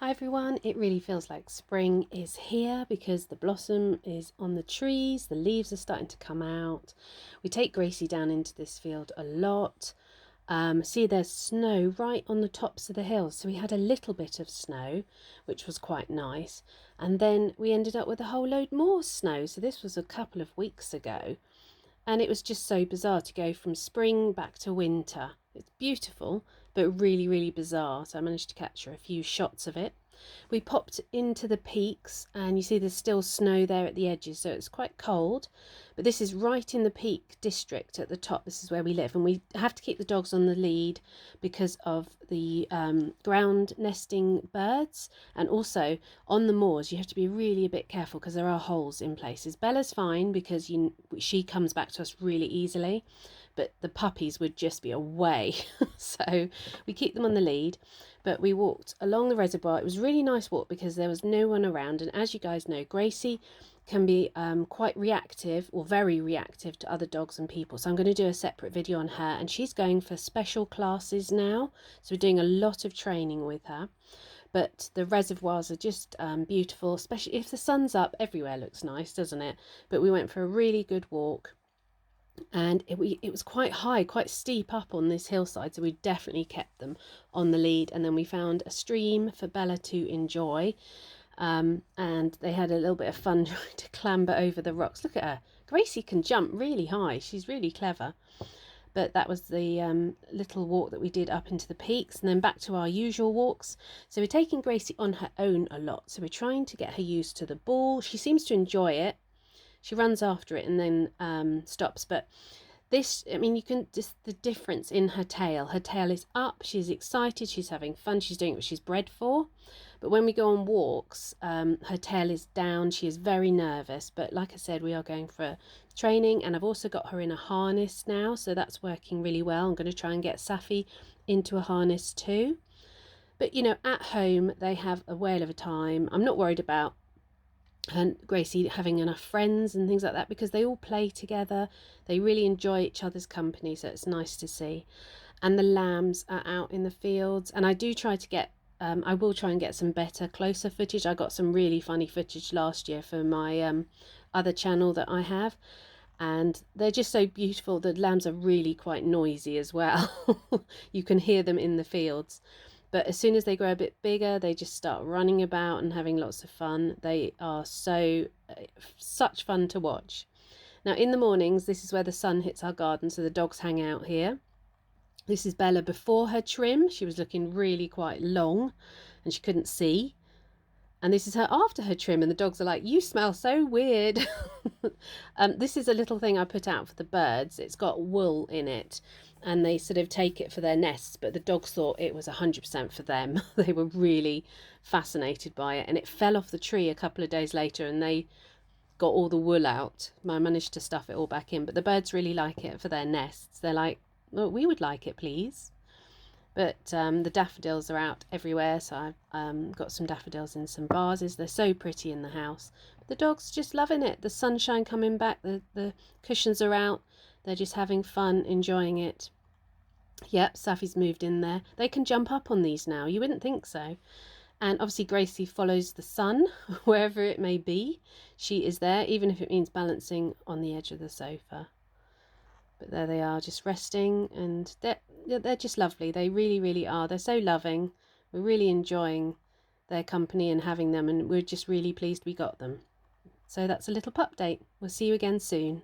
Hi everyone, it really feels like spring is here because the blossom is on the trees, the leaves are starting to come out. We take Gracie down into this field a lot. See, there's snow right on the tops of the hills, so we had a little bit of snow, which was quite nice, and then we ended up with a whole load more snow. So this was a couple of weeks ago, and it was just so bizarre to go from spring back to winter. It's beautiful, but really, really bizarre. So I managed to capture a few shots of it. We popped into the peaks and you see there's still snow there at the edges, so it's quite cold. But this is right in the Peak District at the top. This is where we live, and we have to keep the dogs on the lead because of the ground nesting birds, and also on the moors you have to be really a bit careful because there are holes in places. Bella's fine because she comes back to us really easily, but the puppies would just be away. So we keep them on the lead. But we walked along the reservoir. It was a really nice walk because there was no one around, and as you guys know, Gracie can be quite reactive, or very reactive, to other dogs and people. So I'm going to do a separate video on her, and she's going for special classes now, so we're doing a lot of training with her. But the reservoirs are just beautiful, especially if the sun's up. Everywhere looks nice, doesn't it? But we went for a really good walk, and it was quite high, quite steep up on this hillside, so we definitely kept them on the lead. And then we found a stream for Bella to enjoy, and they had a little bit of fun trying to clamber over the rocks. Look at her. Gracie can jump really high. She's really clever. But that was the little walk that we did up into the peaks, and then back to our usual walks. So we're taking Gracie on her own a lot, so we're trying to get her used to the ball. She seems to enjoy it. She runs after it and then stops. But this, I mean, you can just, the difference in her tail. Her tail is up, she's excited, she's having fun, she's doing what she's bred for. But when we go on walks, her tail is down, she is very nervous. But like I said, we are going for training, and I've also got her in a harness now, so that's working really well. I'm going to try and get Saffy into a harness too. But you know, at home they have a whale of a time. I'm not worried about and Gracie having enough friends and things like that, because they all play together, they really enjoy each other's company, so it's nice to see. And the lambs are out in the fields, and I do try to get I will try and get some better, closer footage. I got some really funny footage last year for my other channel that I have, and they're just so beautiful. The lambs are really quite noisy as well. You can hear them in the fields. But as soon as they grow a bit bigger, they just start running about and having lots of fun. They are such fun to watch. Now in the mornings, this is where the sun hits our garden, so the dogs hang out here. This is Bella before her trim. She was looking really quite long and she couldn't see. And this is her after her trim, and the dogs are like, you smell so weird. This is a little thing I put out for the birds. It's got wool in it, and they sort of take it for their nests, but the dogs thought it was 100% for them. They were really fascinated by it, and it fell off the tree a couple of days later, and they got all the wool out. I managed to stuff it all back in, but the birds really like it for their nests. They're like, well, we would like it, please. But the daffodils are out everywhere, so I've got some daffodils in some vases. They're so pretty in the house. The dogs just loving it. The sunshine coming back, the cushions are out. They're just having fun, enjoying it. Yep, Saffy's moved in there. They can jump up on these now. You wouldn't think so. And obviously Gracie follows the sun, wherever it may be. She is there, even if it means balancing on the edge of the sofa. But there they are, just resting, and they're just lovely. They really, really are. They're so loving. We're really enjoying their company and having them, and we're just really pleased we got them. So that's a little pup date. We'll see you again soon.